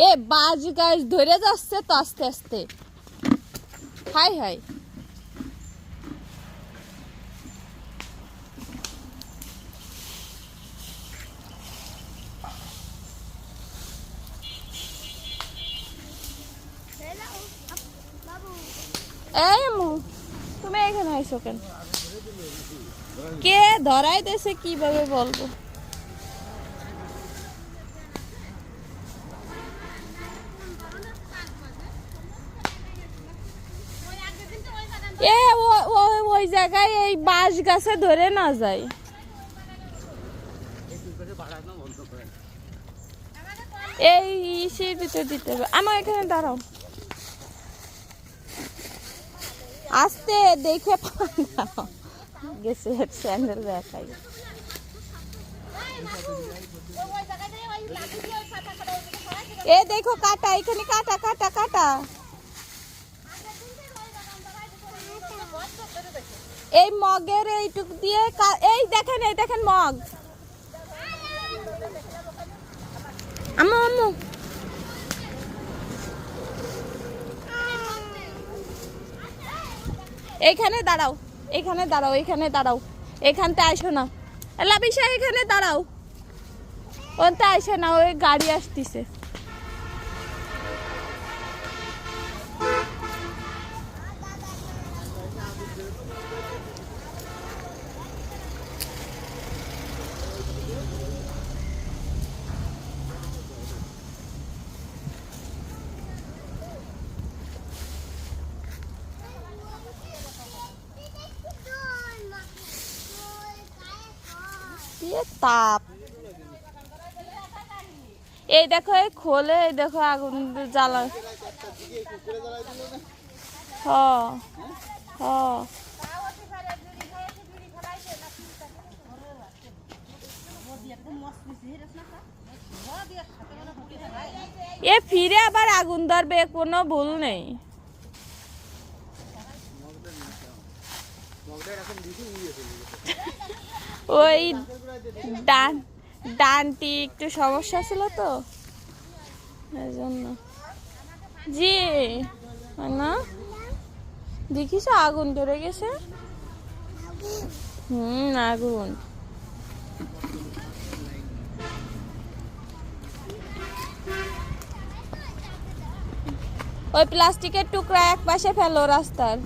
এ বাজ গাছ ধরে যাচ্ছে তো আস্তে আস্তে। হাই হাই এই আম্মু তুমি এখানে আইছো কেন? কে ধরাই দেছে কিভাবে বলবো। এ ওই জায়গায় এই বাঁশ গাছে ধরে না যায়। এই ইসের ভিতর দিতে হবে। আমার এখানে দাঁড়াও, আস্তে দেখে গেছে স্যান্ডেল দেখাই। এ দেখো কাটা, এখানে কাটা কাটা কাটা। এই মগের এইটুক দিয়ে এই দেখেন মগ। আম্মু আম্মু এইখানে দাঁড়াও, এখানে দাঁড়াও, এখানে দাঁড়াও, এখানতে আইসো না। লাবিসা এখানে দাঁড়াও, ওনতে আইসো না, ওই গাড়ি আসতিছে। তাপ এই দেখো, এই খোলে, এই দেখো আগুন জ্বালা। হ হ এ ফিরে আবার আগুন ধরবে, কোনো ভুল নেই। ওই ডানটি একটু সমস্যা ছিল তো এই জন্য। জি না দেখিস আগুন ধরে গেছে। আগুন ওই প্লাস্টিকের টুকরা এক পাশে ফেলো রাস্তার।